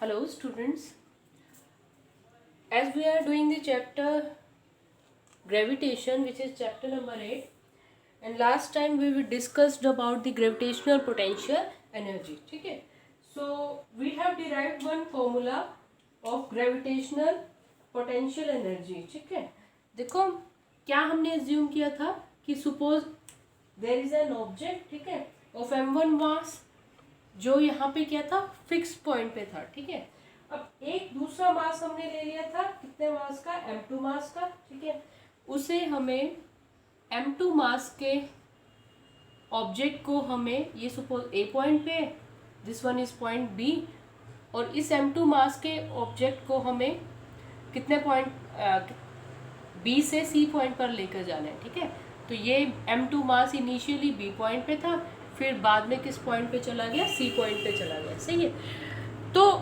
Hello students, as we are doing the chapter gravitation, which is chapter number 8, and last time we discussed about the gravitational potential energy. ठीक है, so we have derived one formula of gravitational potential energy. ठीक है, देखो क्या हमने assume किया था कि suppose there is an object, ठीक है, of m1 mass, जो यहाँ पे क्या था, फिक्स पॉइंट पे था. ठीक है, अब एक दूसरा मास हमने ले लिया था, कितने मास का, m2 मास का. ठीक है, उसे हमें m2 मास के ऑब्जेक्ट को हमें ये सपोज ए पॉइंट पे, this one is point B, और इस m2 मास के ऑब्जेक्ट को हमें कितने पॉइंट बी से सी पॉइंट पर लेकर जाना है. ठीक है, तो ये m2 मास इनिशियली बी पॉइंट पे था, फिर बाद में किस पॉइंट पे चला गया, सी पॉइंट पे चला गया. सही है, तो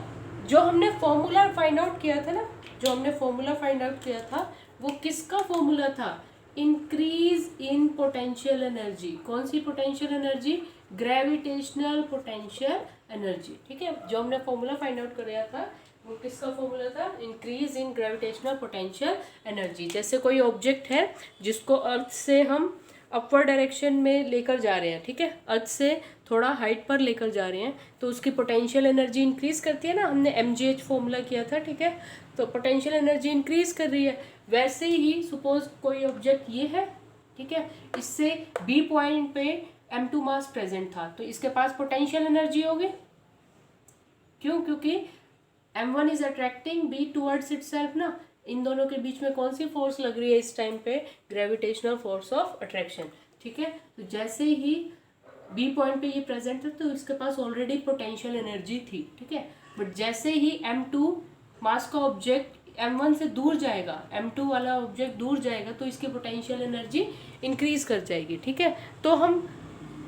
जो हमने फॉर्मूला फाइंड आउट किया था ना, जो हमने फॉर्मूला फाइंड आउट किया था वो किसका फॉर्मूला था, इंक्रीज इन पोटेंशियल एनर्जी. कौन सी potential energy, gravitational potential energy. ठीक है, जो हमने फॉर्मूला फाइंड आउट किया था वो किसका फॉर्मूला था, increase in gravitational potential energy. जैसे कोई ऑब्जेक्ट है जिसको अर्थ से हम अपवर्ड डायरेक्शन में लेकर जा रहे हैं, ठीक है, अर्थ से थोड़ा हाइट पर लेकर जा रहे हैं, तो उसकी पोटेंशियल एनर्जी इंक्रीज करती है ना. हमने mgh फॉर्मूला किया था. ठीक है, तो पोटेंशियल एनर्जी इंक्रीज कर रही है. वैसे ही सपोज कोई ऑब्जेक्ट ये है, ठीक है, इससे बी पॉइंट पे m2 मास प्रेजेंट था, तो इसके पास पोटेंशियल एनर्जी होगी. क्यों, क्योंकि m1 is attracting b towards itself ना. इन दोनों के बीच में कौन सी फोर्स लग रही है इस टाइम पे, ग्रेविटेशनल फोर्स ऑफ अट्रैक्शन. ठीक है, तो जैसे ही बी पॉइंट पे ये प्रेजेंट है तो इसके पास ऑलरेडी पोटेंशियल एनर्जी थी. ठीक है, बट जैसे ही m2 मास का ऑब्जेक्ट m1 से दूर जाएगा, m2 वाला ऑब्जेक्ट दूर जाएगा, तो इसकी पोटेंशियल एनर्जी इंक्रीज कर जाएगी. ठीक है, तो हम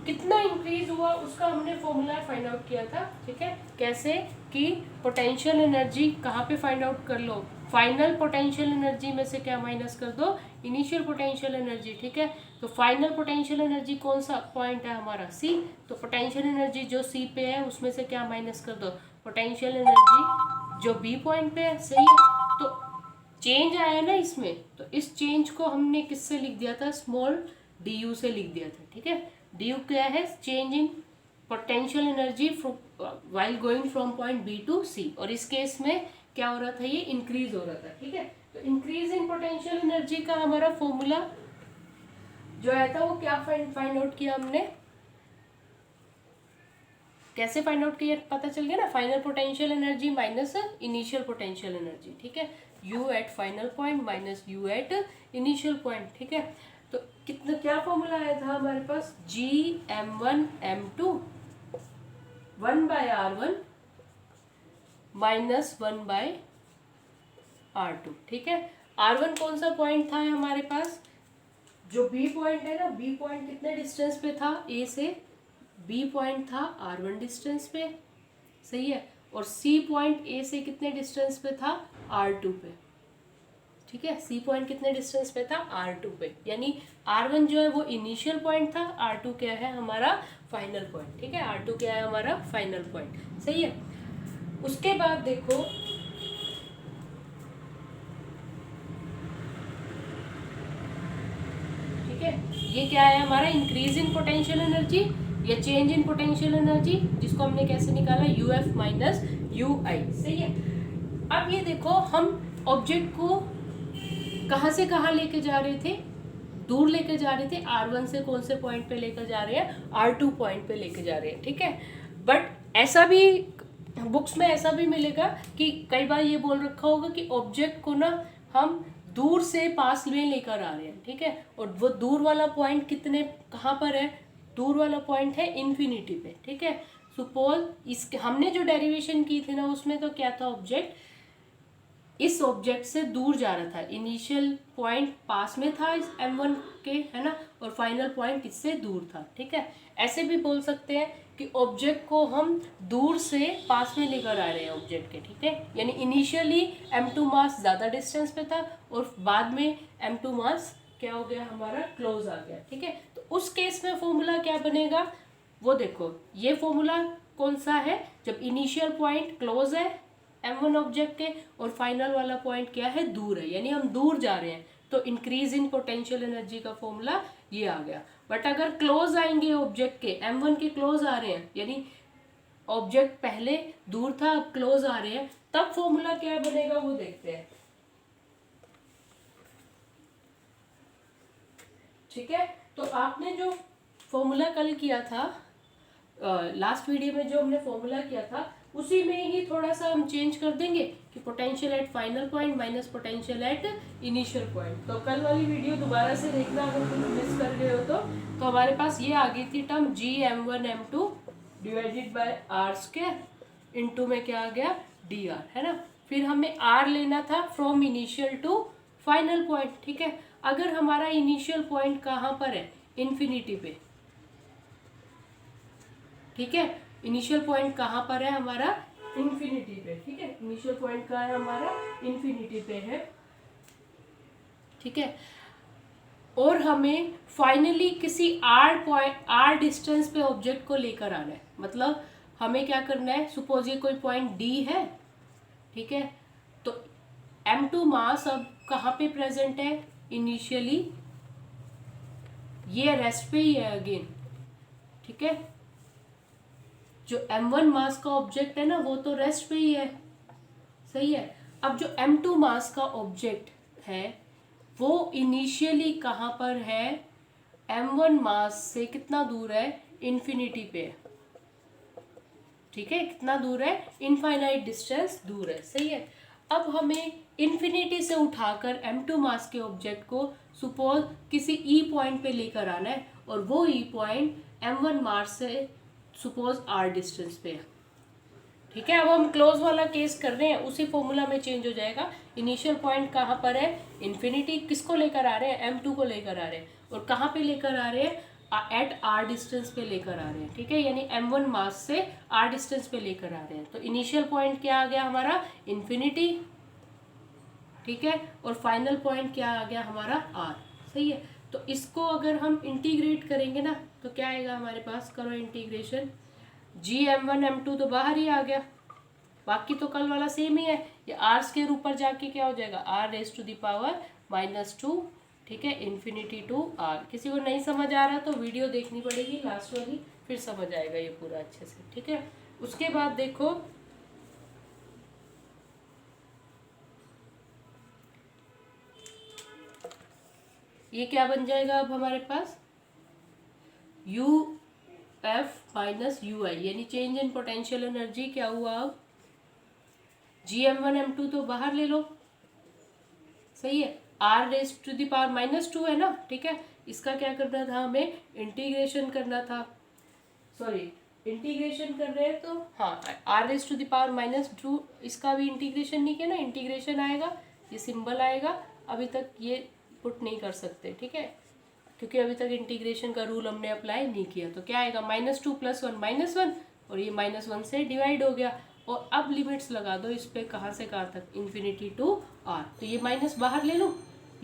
कितना इंक्रीज हुआ उसका हमने फॉर्मूला फाइंड आउट किया था. ठीक है, कैसे कि पोटेंशियल एनर्जी कहाँ पे फाइंड आउट कर लो, फाइनल पोटेंशियल एनर्जी में से क्या माइनस कर दो, इनिशियल पोटेंशियल एनर्जी. ठीक है, तो फाइनल पोटेंशियल एनर्जी कौन सा पॉइंट है हमारा, सी. तो पोटेंशियल एनर्जी जो सी पे है उसमें से क्या माइनस कर दो, पोटेंशियल एनर्जी जो बी पॉइंट पे है. सही है, तो चेंज आया ना इसमें, तो इस चेंज को हमने किससे लिख दिया था, स्मॉल डी यू से लिख दिया था. ठीक है, डी यू क्या है, change in potential energy while going from point B to C, और इस केस में क्या हो रहा था, ये इंक्रीज हो रहा था. ठीक है, तो इंक्रीज इन पोटेंशियल एनर्जी का हमारा फॉर्मूला जो आया था वो क्या फाइंड आउट किया हमने, कैसे फाइंड आउट किया पता चल गया ना, final potential energy minus initial potential energy. ठीक है, u at final point minus u at initial point. ठीक है, तो कितना क्या फॉर्मूला आया था हमारे पास, gm1m2 1/r1 माइनस 1/r2. ठीक है, r1 कौन सा पॉइंट था हमारे पास, जो b पॉइंट है ना, b पॉइंट कितने डिस्टेंस पे था, a से b पॉइंट था r1 डिस्टेंस पे. सही है, और c पॉइंट a से कितने डिस्टेंस पे था, r2 पे. ठीक है, c पॉइंट कितने डिस्टेंस पे था, r2 पे, यानी r1 जो है वो इनिशियल पॉइंट था, r2 क्या है हमारा फाइनल पॉइंट. ठीक है, r2 क्या है हमारा फाइनल पॉइंट. सही है, उसके बाद देखो ठीक है, ये क्या है हमारा, इंक्रीज इन पोटेंशियल एनर्जी या चेंज इन पोटेंशियल एनर्जी, जिसको हमने कैसे निकाला, uf माइनस ui. सही है, अब ये देखो हम ऑब्जेक्ट को कहाँ से कहाँ लेके जा रहे थे, दूर लेके जा रहे थे, r1 से कौन से पॉइंट पे लेकर जा रहे हैं, r2 पॉइंट पे लेके जा रहे हैं. ठीक है, बट ऐसा भी बुक्स में ऐसा भी मिलेगा कि कई बार ये बोल रखा होगा कि ऑब्जेक्ट को ना हम दूर से पास में लेकर आ रहे हैं. ठीक है, और वो दूर वाला पॉइंट कितने कहाँ पर है, दूर वाला पॉइंट है इन्फिनिटी पे. ठीक है, सपोज इसके हमने जो डेरिवेशन की थी ना उसमें तो क्या था, ऑब्जेक्ट इस ऑब्जेक्ट से दूर जा रहा था, इनिशियल पॉइंट पास में था इस m1 के, है ना, और फाइनल पॉइंट इससे दूर था. ठीक है, ऐसे भी बोल सकते हैं कि ऑब्जेक्ट को हम दूर से पास में लेकर आ रहे हैं ऑब्जेक्ट के. ठीक है, यानी इनिशियली m2 मास ज़्यादा डिस्टेंस पे था और बाद में m2 मास क्या हो गया हमारा, क्लोज आ गया. ठीक है, तो उस केस में फॉर्मूला क्या बनेगा, वो देखो, ये फॉर्मूला कौन सा है, जब इनिशियल पॉइंट क्लोज है m1 ऑब्जेक्ट के, और फाइनल वाला पॉइंट क्या है, दूर है, यानी हम दूर जा रहे हैं, तो इंक्रीज इन पोटेंशियल एनर्जी का फॉर्मूला ये आ गया। बट अगर क्लोज आएंगे ऑब्जेक्ट के, m1 के क्लोज आ रहे हैं, यानी ऑब्जेक्ट पहले दूर था अब क्लोज आ रहे हैं, तब फॉर्मूला क्या बनेगा वो देखते हैं। ठीक है, तो आपने जो फॉर्मूला कल किया था, लास्ट वीडियो में जो हमने फॉर्मूला किया था, उसी में ही थोड़ा सा हम चेंज कर देंगे कि potential at final point minus potential at initial point. तो कल वाली वीडियो दोबारा से देखना अगर कुछ मिस कर गए हो तो हमारे पास ये आ गई थी term Gm1 m2 divided by r square into में क्या आ गया, dr, है ना। फिर हमें r लेना था from initial to final point. ठीक है, अगर हमारा इनिशियल पॉइंट कहाँ पर है, इन्फिनिटी पे। ठीक है, इनिशियल पॉइंट कहाँ पर है हमारा, इन्फिनिटी पे। ठीक है, इनिशियल पॉइंट कहाँ है हमारा, इन्फिनिटी पे है। ठीक है, और हमें फाइनली किसी r डिस्टेंस पे ऑब्जेक्ट को लेकर आना है। मतलब हमें क्या करना है, सपोज ये कोई पॉइंट d है, ठीक है, तो m2 मास अब कहाँ पे प्रेजेंट है, इनिशियली ये रेस्ट पे ही है अगेन। ठीक है, जो m1 मास का ऑब्जेक्ट है ना वो तो रेस्ट पे ही है, सही है। अब जो m2 मास का ऑब्जेक्ट है वो इनिशियली कहाँ पर है, m1 मास से कितना दूर है, इन्फिनिटी पे है। ठीक है, कितना दूर है, इनफाइनाइट डिस्टेंस दूर है, सही है। अब हमें इन्फिनिटी से उठाकर m2 मास के ऑब्जेक्ट को सपोज किसी ई पॉइंट पे लेकर आना है, और वो ई पॉइंट m1 मास से सपोज r डिस्टेंस पे है। ठीक है, अब हम क्लोज वाला केस कर रहे हैं, उसी फॉर्मूला में चेंज हो जाएगा। इनिशियल पॉइंट कहाँ पर है, इन्फिनिटी, किसको लेकर आ रहे हैं, m2 को लेकर आ रहे हैं, और कहाँ पे लेकर आ रहे हैं, एट r डिस्टेंस पे लेकर आ रहे हैं। ठीक है, यानी m1 मास से r डिस्टेंस पे लेकर आ रहे हैं, तो इनिशियल पॉइंट क्या आ गया हमारा, इन्फिनिटी। ठीक है, और फाइनल पॉइंट क्या आ गया हमारा, r, सही है। तो इसको अगर हम इंटीग्रेट करेंगे ना तो क्या आएगा हमारे पास, करो इंटीग्रेशन, Gm1 m2 तो बाहर ही आ गया, बाकी तो कल वाला सेम ही है। ये r के ऊपर जाके क्या हो जाएगा, r⁻⁻²। ठीक है, इन्फिनिटी टू r। किसी को नहीं समझ आ रहा तो वीडियो देखनी पड़ेगी लास्ट वाली, फिर समझ आएगा ये पूरा अच्छे से। ठीक है, उसके बाद देखो ये क्या बन जाएगा अब हमारे पास, UF माइनस UI, यानी चेंज इन पोटेंशियल एनर्जी क्या हुआ, अब Gm1 m2 तो बाहर ले लो, सही है, r⁻⁻² है ना। ठीक है, इसका क्या करना था, हमें इंटीग्रेशन करना था, सॉरी इंटीग्रेशन कर रहे हैं तो हाँ, r⁻⁻², इसका भी इंटीग्रेशन नहीं किया ना, इंटीग्रेशन आएगा, ये सिंबल आएगा, अभी तक ये पुट नहीं कर सकते। ठीक है, क्योंकि अभी तक इंटीग्रेशन का रूल हमने अप्लाई नहीं किया, तो क्या आएगा, -2 + 1 -1, और ये -1 से डिवाइड हो गया। और अब लिमिट्स लगा दो इस पे, कहाँ से कहाँ तक, इन्फिनिटी टू r, तो ये माइनस बाहर ले लो,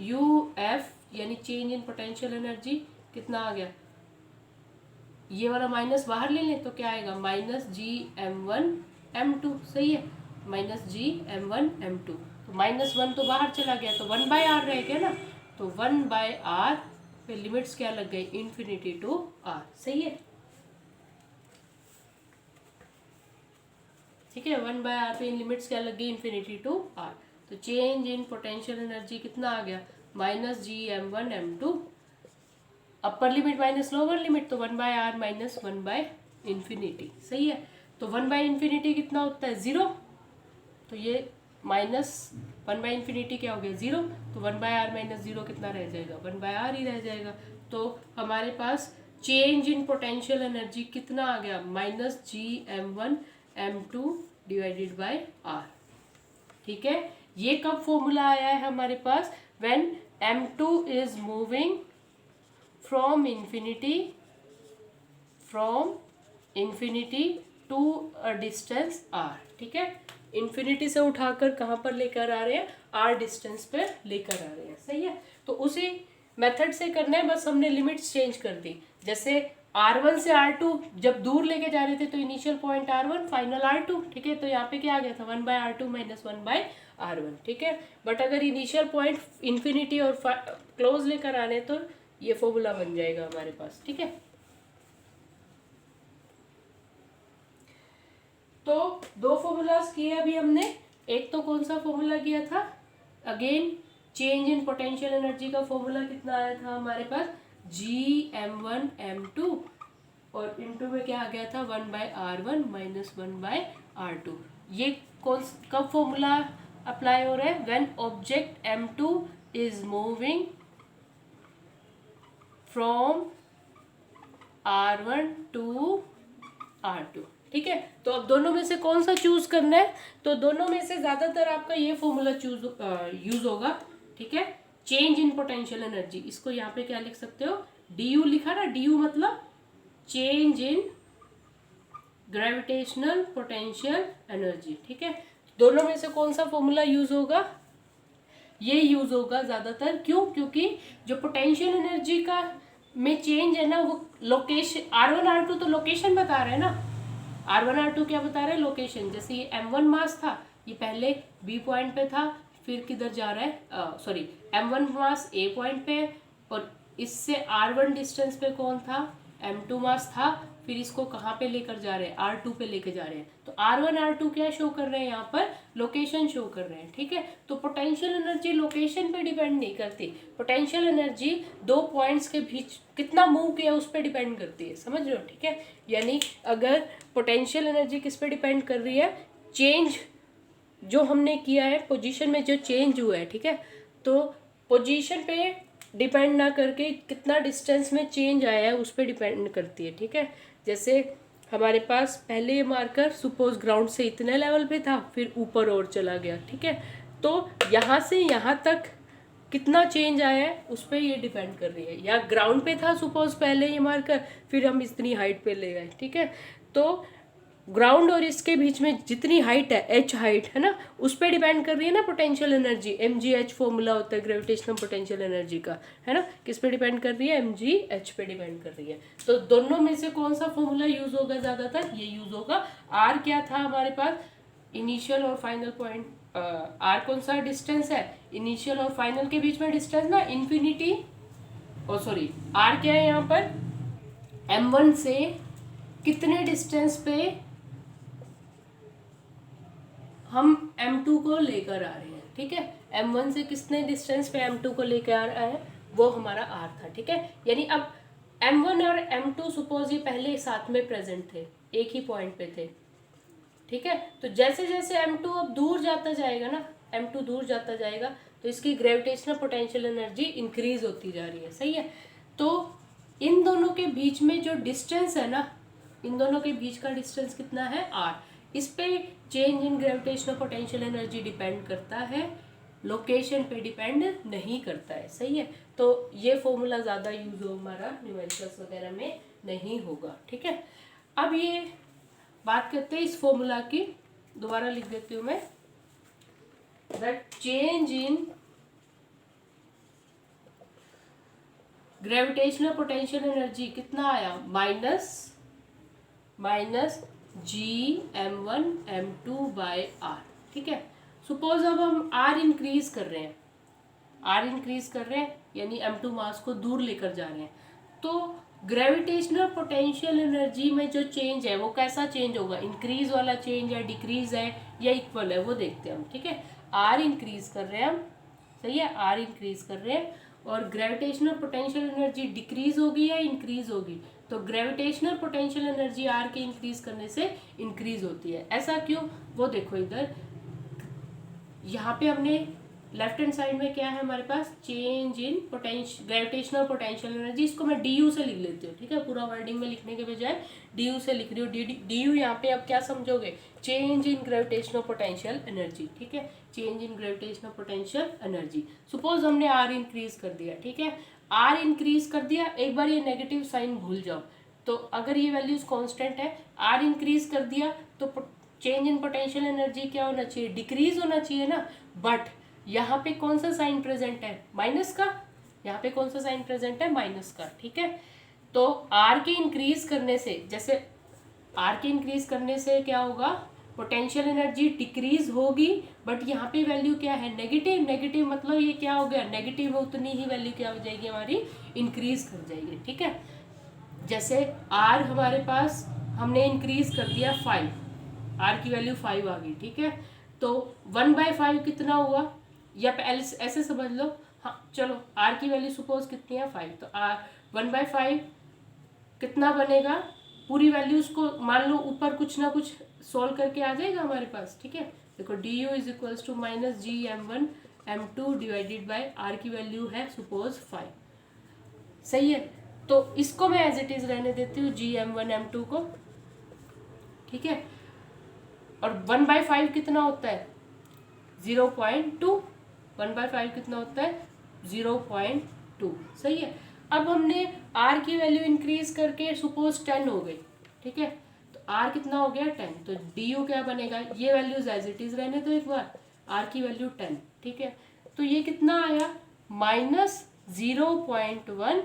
UF यानी चेंज इन पोटेंशियल एनर्जी कितना आ गया, ये वाला माइनस बाहर ले लें तो क्या आएगा, -Gm1 m2, सही है, -Gm1 m2, तो -1 तो बाहर चला गया, तो 1/r रह गया ना, तो 1/r पे लिमिट्स क्या लग गई, इन्फिनिटी टू r, सही है। ठीक है, 1/r पे लिमिट्स क्या लग गई, इन्फिनिटी टू r, तो चेंज इन पोटेंशियल एनर्जी कितना आ गया, -Gm1 m2, upper limit minus lower limit, तो 1/r माइनस 1/∞, सही है। तो 1/∞ कितना होता है, 0, तो ये -1/∞ क्या हो गया, 0, तो 1/r माइनस 0 कितना रह जाएगा, 1/r ही रह जाएगा। तो हमारे पास चेंज इन पोटेंशियल एनर्जी कितना आ गया, -Gm1 m2 divided bye r। ठीक है, ये कब फॉर्मूला आया है हमारे पास, when m2 is moving from infinity to a distance r। ठीक है, इन्फिनिटी से उठाकर कहाँ पर लेकर आ रहे हैं, r डिस्टेंस पे लेकर आ रहे हैं, सही है। तो उसी मेथड से करना है, बस हमने लिमिट्स चेंज कर दी। जैसे R1 से R2 जब दूर लेके जा रहे थे तो initial point R1 final R2, ठीक है। तो यहाँ पे क्या आ गया था 1/R2 माइनस 1/R1, ठीक है। बट अगर इनिशियल पॉइंट इन्फिनिटी और क्लोज लेकर आने तो ये फॉर्मूला बन जाएगा हमारे पास, ठीक है। तो दो फॉर्मूलाज किए अभी हमने। एक तो कौन सा फॉर्मूला किया था, again change in potential energy का फॉर्मूला कितना आया था हमारे पास, Gm1m2 और इनटू में क्या आ गया था 1/R1 माइनस 1/R2। ये कौन कब फॉर्मूला अप्लाई हो रहा है, when object M2 is moving from R1 to R2, ठीक है। तो अब दोनों में से कौन सा चूज करना है, तो दोनों में से ज्यादातर आपका ये फॉर्मूला यूज होगा, ठीक है। चेंज इन पोटेंशियल एनर्जी, इसको यहाँ पे क्या लिख सकते हो, डी लिखा ना, डी मतलब change in gravitational potential energy, ठीक है। दोनों में से कौन सा फॉर्मूला यूज होगा, ये यूज होगा ज्यादातर। क्यों, क्योंकि जो पोटेंशियल एनर्जी का में चेंज है ना, वो लोकेशन R1 R2 तो लोकेशन बता रहे हैं ना, R1 R2 क्या बता रहे हैं, लोकेशन। जैसे ये M1 मास था, ये पहले B पॉइंट पे था, फिर किधर जा रहा है, sorry M1 mass A point पे, और इससे R1 डिस्टेंस पे कौन था, M2 मास था, फिर इसको कहाँ पे लेकर जा रहे हैं, R2 पे लेकर जा रहे हैं। तो R1 R2 क्या शो कर रहे हैं यहाँ पर, लोकेशन शो कर रहे हैं, ठीक है। तो पोटेंशियल एनर्जी लोकेशन पे डिपेंड नहीं करती, पोटेंशियल एनर्जी दो पॉइंट्स के बीच कितना मूव किया उस पर डिपेंड करती है, समझ रहे हो, ठीक है। यानी अगर पोटेंशियल एनर्जी किस पे डिपेंड कर रही है, चेंज जो हमने किया है, पोजीशन में जो चेंज हुआ है, ठीक है। तो पोजीशन पे डिपेंड ना करके कितना डिस्टेंस में चेंज आया है उस पर डिपेंड करती है, ठीक है। जैसे हमारे पास पहले ये मार्कर सपोज ग्राउंड से इतने लेवल पे था, फिर ऊपर और चला गया, ठीक है। तो यहाँ से यहाँ तक कितना चेंज आया है उस पर ये डिपेंड कर रही है। या ग्राउंड पे था सपोज पहले ये मार्कर, फिर हम इतनी हाइट पे ले गए, ठीक है। तो ग्राउंड और इसके बीच में जितनी हाइट है, एच हाइट है ना, उस पर डिपेंड कर रही है ना पोटेंशियल एनर्जी। mgh फॉर्मूला होता है ग्रेविटेशनल पोटेंशियल एनर्जी का, है ना, किस पे डिपेंड कर रही है, mgh पे डिपेंड कर रही है। तो दोनों में से कौन सा फॉर्मूला यूज होगा ज्यादातर, ये यूज होगा। r क्या था हमारे पास, इनिशियल और फाइनल पॉइंट, r कौन सा डिस्टेंस है, इनिशियल और फाइनल के बीच में डिस्टेंस ना, इन्फिनिटी, और सॉरी r क्या है यहाँ पर, m1 से कितने डिस्टेंस पे हम M2 को लेकर आ रहे हैं, ठीक है। M1 से कितने डिस्टेंस पे M2 को लेकर आ रहा है, वो हमारा R था, ठीक है। यानी अब M1 और M2 सपोज ये पहले साथ में प्रेजेंट थे, एक ही पॉइंट पे थे, ठीक है। तो जैसे जैसे M2 अब दूर जाता जाएगा ना, M2 दूर जाता जाएगा, तो इसकी ग्रेविटेशनल पोटेंशियल एनर्जी इंक्रीज होती जा रही है, सही है। तो इन दोनों के बीच में जो डिस्टेंस है ना, इन दोनों के बीच का डिस्टेंस कितना है, R। इस पे change in gravitational potential energy depend करता है, लोकेशन पे डिपेंड नहीं करता है, सही है। तो ये फॉर्मूला ज़्यादा यूज हो हमारा न्यूमेरिकल्स वगैरह में नहीं होगा, ठीक है। अब ये बात करते हैं इस फॉर्मूला की, दोबारा लिख देती हूँ मैं, that change in gravitational potential energy कितना आया, माइनस Gm1m2/r, ठीक है। सपोज अब हम r इंक्रीज कर रहे हैं, यानी m2 मास को दूर लेकर जा रहे हैं, तो ग्रेविटेशनल पोटेंशियल एनर्जी में जो चेंज है वो कैसा चेंज होगा, इंक्रीज वाला चेंज है, डिक्रीज है, या इक्वल है, वो देखते हैं हम, ठीक है। r इंक्रीज कर रहे हैं हम, सही है, r इंक्रीज कर रहे हैं, और ग्रेविटेशनल पोटेंशियल एनर्जी डिक्रीज होगी या इंक्रीज होगी, तो ग्रेविटेशनल पोटेंशियल एनर्जी r के इंक्रीज करने से इंक्रीज होती है। ऐसा क्यों, वो देखो इधर, यहाँ पे हमने लेफ्ट हैंड साइड में क्या है हमारे पास, change in gravitational potential energy, इसको मैं du से लिख लेती हूँ, ठीक है। पूरा वर्डिंग में लिखने के बजाय du से लिख रही हूँ। du यहाँ पे अब क्या समझोगे, change in gravitational potential energy, ठीक है, change in gravitational potential energy. Suppose हमने r इंक्रीज कर दिया, ठीक है, r इंक्रीज कर दिया, एक बार ये नेगेटिव साइन भूल जाओ। तो अगर ये वैल्यूज कांस्टेंट है, r इंक्रीज कर दिया, तो चेंज इन पोटेंशियल एनर्जी क्या होना चाहिए, डिक्रीज होना चाहिए ना। बट यहाँ पे कौन सा साइन प्रेजेंट है, माइनस का, यहाँ पे कौन सा साइन प्रेजेंट है, माइनस का, ठीक है। तो आर के इंक्रीज करने से, जैसे आर के इंक्रीज करने से क्या होगा, पोटेंशियल एनर्जी डिक्रीज होगी, बट यहाँ पे वैल्यू क्या है, नेगेटिव। नेगेटिव मतलब ये क्या हो गया, नेगेटिव है, उतनी ही वैल्यू क्या हो जाएगी हमारी, इंक्रीज कर जाएगी। ठीक है, जैसे आर हमारे पास हमने इंक्रीज कर दिया 5, आर की वैल्यू 5 आ गई। ठीक है, तो 1/5 कितना हुआ, या ऐसे समझ लो, हाँ चलो आर की वैल्यू सपोज कितनी है 5, तो आर 1/5 कितना बनेगा, पूरी वैल्यूज को मान लो ऊपर कुछ ना कुछ सॉल्व करके आ जाएगा हमारे पास। ठीक है, देखो d U is equals to minus G m1 m2 divided by r की वैल्यू है सपोज 5। सही है, तो इसको मैं एज इट इज रहने देती हूँ Gm1 m2 को। ठीक है, और 1/5 कितना होता है 0.2, 1/5 कितना होता है 0.2। सही है, अब हमने r की वैल्यू इंक्रीज करके सपोज 10 हो गई। ठीक है, तो r कितना हो गया 10, तो du क्या बनेगा, ये वैल्यूज एज इट इज रहने दो एक बार, r की वैल्यू 10। ठीक है, तो ये कितना आया -0.1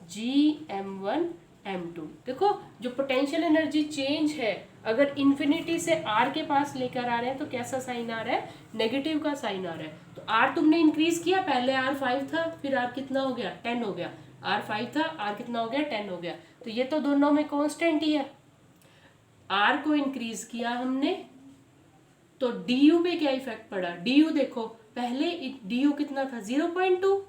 Gm1m2। देखो जो पोटेंशियल एनर्जी चेंज है, अगर इन्फिनिटी से r के पास लेकर आ रहे हैं तो कैसा साइन आ रहा है, नेगेटिव का साइन आ रहा है। तो r तुमने इंक्रीज किया, पहले r 5 था, फिर r कितना हो गया 10 हो गया, r 5 था, r कितना हो गया 10 हो गया, तो ये तो दोनों में कांस्टेंट ही है। r को इंक्रीज किया हमने, तो du पे क्या इफेक्ट पड़ा, du देखो पहले du कितना था 0.2,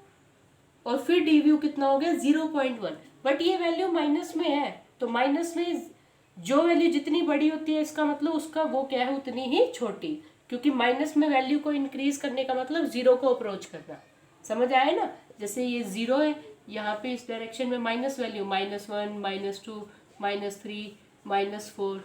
और फिर dv कितना हो गया 0.1, बट ये वैल्यू माइनस में है, तो माइनस में जो वैल्यू जितनी बड़ी होती है इसका मतलब उसका वो क्या है उतनी ही छोटी, क्योंकि माइनस में वैल्यू को इंक्रीज करने का मतलब जीरो को अप्रोच करना। समझ आया ना, जैसे ये 0 है, यहाँ पे इस डायरेक्शन में माइनस वैल्यू -1 -2 -3 -4।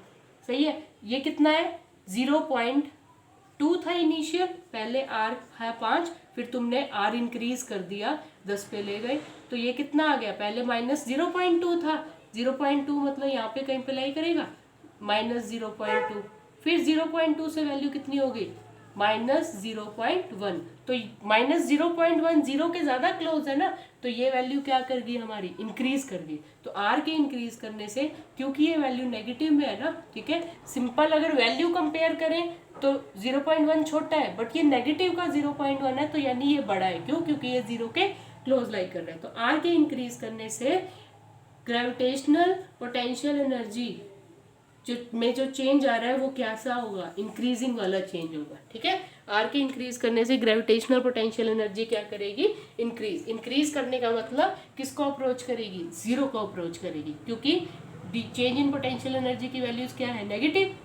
सही है, ये कितना है 0.2 था इनिशियल, पहले r है 5, फिर तुमने r इंक्रीज कर दिया 10 पे ले गए, तो ये कितना आ गया, पहले -0.2 था, 0.2 मतलब यहाँ पे कहीं पे लाई करेगा -0.2, फिर 0.2 से वैल्यू कितनी हो गई -0.1, तो -0.1 0 के ज़्यादा क्लोज है ना, तो ये वैल्यू क्या कर गई हमारी, इंक्रीज कर गई। तो r के इंक्रीज करने से, क्योंकि ये वैल्यू नेगेटिव में है ना, ठीक है, सिंपल अगर वैल्यू कंपेयर करें तो 0.1 छोटा है, बट ये नेगेटिव का 0.1 है, तो यानी ये बड़ा है, क्यों, क्योंकि ये 0 के क्लोज लाई कर रहा है। तो r के इंक्रीज करने से ग्रेविटेशनल पोटेंशियल एनर्जी जो चेंज आ रहा है वो कैसा होगा, इंक्रीजिंग वाला चेंज होगा। ठीक है, आर के इंक्रीज करने से ग्रेविटेशनल पोटेंशियल एनर्जी क्या करेगी, इंक्रीज करने का मतलब किसको अप्रोच करेगी, जीरो को अप्रोच करेगी, क्योंकि चेंज इन पोटेंशियल एनर्जी की वैल्यूज क्या है, नेगेटिव।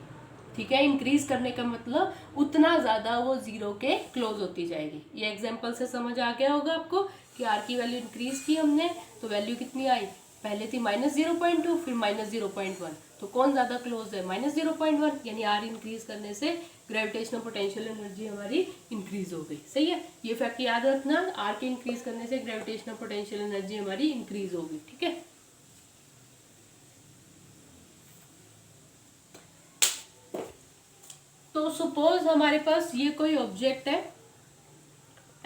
ठीक है, इंक्रीज करने का मतलब उतना ज़्यादा वो जीरो के क्लोज होती जाएगी। ये एग्जाम्पल से समझ आ गया होगा आपको कि आर की वैल्यू इंक्रीज की हमने, तो वैल्यू कितनी आई, पहले थी -0.2 फिर -0.1, तो कौन ज़्यादा क्लोज है, -0.1, यानी आर इंक्रीज करने से ग्रेविटेशनल पोटेंशियल एनर्जी हमारी इंक्रीज हो गई। सही है, ये फैक्ट याद रखना, आर के इंक्रीज करने से ग्रेविटेशनल पोटेंशियल एनर्जी हमारी इंक्रीज हो गई। ठीक है, तो सपोज हमारे पास ये कोई ऑब्जेक्ट है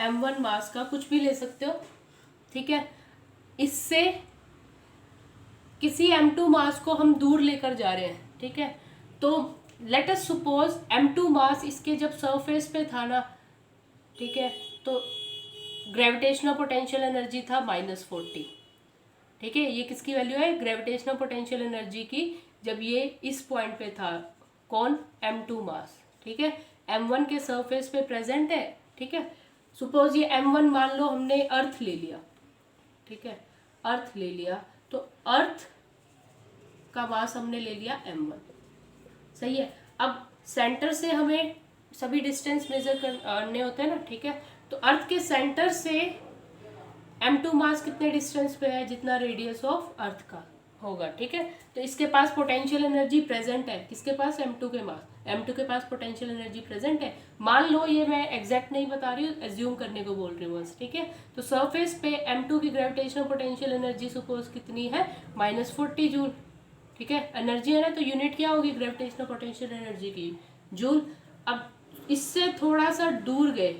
m1 मास का, कुछ भी ले सकते हो। ठीक है, इससे किसी m2 मास को हम दूर लेकर जा रहे हैं। ठीक है, तो लेट अस सपोज m2 मास इसके जब सरफेस पे था ना, ठीक है, तो ग्रेविटेशनल पोटेंशियल एनर्जी था -40। ठीक है, ये किसकी वैल्यू है, ग्रेविटेशनल पोटेंशियल एनर्जी की, जब ये इस पॉइंट पे था, कौन, m2 मास। ठीक है, m1 के सरफेस पे प्रेजेंट है। ठीक है, सपोज ये m1 मान लो हमने अर्थ ले लिया। ठीक है, अर्थ ले लिया, तो अर्थ का मास हमने ले लिया m1। सही है, अब सेंटर से हमें सभी डिस्टेंस मेजर करने होते हैं ना। ठीक है, तो अर्थ के सेंटर से m2 मास कितने डिस्टेंस पे है, जितना रेडियस ऑफ अर्थ का होगा। ठीक है, तो इसके पास पोटेंशियल एनर्जी प्रेजेंट है, किसके पास, m2 के पास पोटेंशियल एनर्जी प्रेजेंट है। मान लो, ये मैं एग्जैक्ट नहीं बता रही हूँ, एज्यूम करने को बोल रही हूँ बस। ठीक है, तो सरफेस पे m2 की ग्रेविटेशनल पोटेंशियल एनर्जी सपोज कितनी है, -40 जूल। ठीक है, एनर्जी है ना, तो यूनिट क्या होगी ग्रेविटेशनल पोटेंशियल एनर्जी की, जूल। अब इससे थोड़ा सा दूर गए,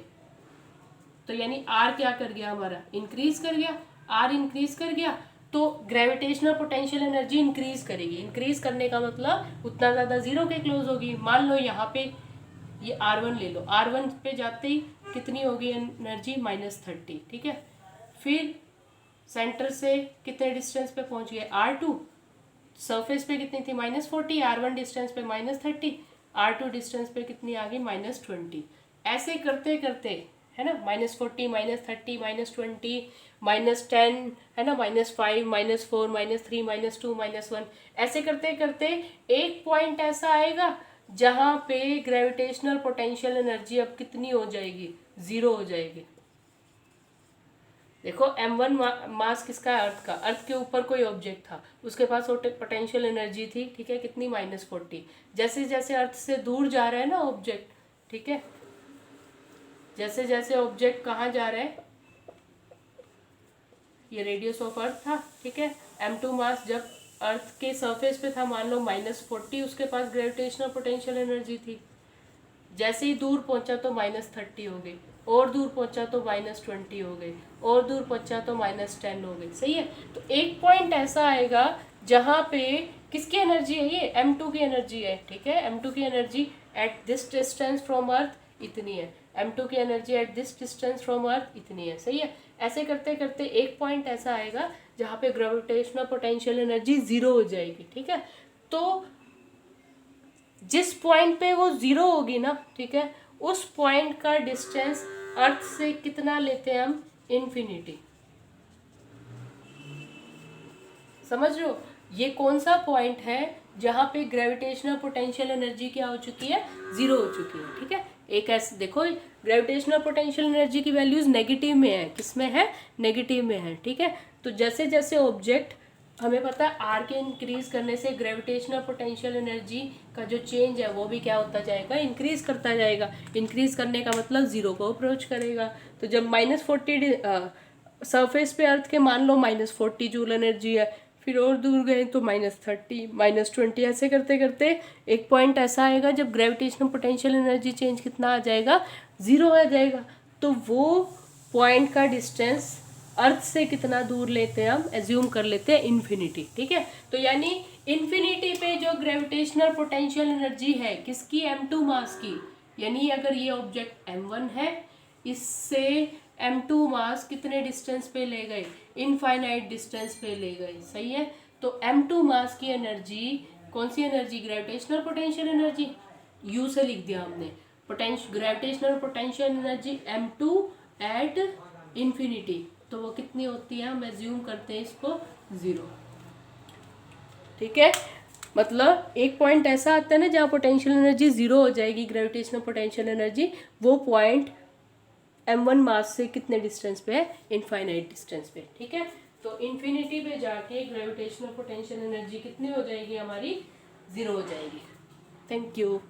तो यानी आर क्या कर गया हमारा, इंक्रीज कर गया, आर इंक्रीज कर गया, तो ग्रेविटेशनल पोटेंशियल एनर्जी इंक्रीज करेगी। इंक्रीज करने का मतलब उतना ज़्यादा जीरो के क्लोज होगी। मान लो यहाँ पे ये R1 ले लो, R1 पे जाते ही कितनी होगी एनर्जी, -30, ठीक है। फिर सेंटर से कितने डिस्टेंस पे पहुंच गए, R2, सरफेस पे कितनी थी, -40, R1 डिस्टेंस पे -30, R2 डिस्टेंस पे कितनी आ गई, -20। ऐसे करते करते है ना, -40, -30, -20, -10, है ना, -5, -4, -3, -2, -1, ऐसे करते करते एक पॉइंट ऐसा आएगा जहाँ पे ग्रेविटेशनल पोटेंशियल एनर्जी अब कितनी हो जाएगी, जीरो हो जाएगी। देखो m1 मास किसका है, अर्थ का। अर्थ के ऊपर कोई ऑब्जेक्ट था, उसके पास पोटेंशियल एनर्जी थी, ठीक है, कितनी, -40। जैसे जैसे अर्थ से दूर जा रहा है ना ऑब्जेक्ट, ठीक है, जैसे जैसे ऑब्जेक्ट कहाँ जा रहा है, ये रेडियस ऑफ अर्थ था, ठीक है। m2 मास जब अर्थ के सरफेस पे था, मान लो -40, उसके पास ग्रेविटेशनल पोटेंशियल एनर्जी थी। जैसे ही दूर पहुंचा तो -30 हो गई, और दूर पहुंचा तो -20 हो गई, और दूर पहुंचा तो -10 हो गई, सही है। तो एक पॉइंट ऐसा आएगा जहाँ पे किसकी एनर्जी है, ये m2 की एनर्जी है, ठीक है। m2 की energy at this distance from earth इतनी है, m2 की energy at this distance from earth इतनी है, सही है। ऐसे करते करते एक पॉइंट ऐसा आएगा जहाँ पे ग्रेविटेशनल पोटेंशियल एनर्जी जीरो हो जाएगी, ठीक है। तो जिस पॉइंट पे वो जीरो होगी ना, ठीक है, उस पॉइंट का डिस्टेंस अर्थ से कितना लेते हैं हम, इन्फिनिटी। समझ रहे हो, ये कौन सा पॉइंट है जहाँ पे ग्रेविटेशनल पोटेंशियल एनर्जी क्या हो चुकी है, जीरो हो चुकी है, ठीक है। एक ऐसे देखो, ग्रेविटेशनल पोटेंशियल एनर्जी की वैल्यूज नेगेटिव में है, किसमें है, नेगेटिव में है, ठीक है। तो जैसे जैसे ऑब्जेक्ट, हमें पता है आर के इंक्रीज करने से ग्रेविटेशनल पोटेंशियल एनर्जी का जो चेंज है वो भी क्या होता जाएगा, इंक्रीज करता जाएगा। इंक्रीज करने का मतलब जीरो को अप्रोच करेगा। तो जब -40 सरफेस पे अर्थ के मान लो -40 जूल एनर्जी है, फिर और दूर गए तो -30, -20, ऐसे करते करते एक पॉइंट ऐसा आएगा जब ग्रेविटेशनल पोटेंशियल एनर्जी चेंज कितना आ जाएगा, जीरो आ जाएगा। तो वो पॉइंट का डिस्टेंस अर्थ से कितना दूर लेते हैं हम, एज्यूम कर लेते हैं इन्फिनिटी, ठीक है। तो यानी इन्फिनिटी पे जो ग्रेविटेशनल पोटेंशियल एनर्जी है किसकी, m2 मास की। यानी अगर ये ऑब्जेक्ट m1 है, इससे m2 मास कितने डिस्टेंस पे ले गए, इनफाइनाइट डिस्टेंस पे ले गए, सही है। तो m2 मास की एनर्जी, कौन सी energy, gravitational potential energy, U से लिख दिया हमने, gravitational potential energy m2 at infinity. तो वो कितनी होती है, हम एज्यूम करते हैं इसको जीरो, ठीक है। मतलब एक पॉइंट ऐसा आता है ना जहाँ पोटेंशियल एनर्जी जीरो हो जाएगी, ग्रेविटेशनल पोटेंशियल एनर्जी, वो पॉइंट m1 मास से कितने डिस्टेंस पे है, इनफाइनाइट डिस्टेंस पे, ठीक है। तो इन्फिनिटी पे जाके ग्रेविटेशनल पोटेंशियल एनर्जी कितनी हो जाएगी हमारी, जीरो हो जाएगी। Thank you.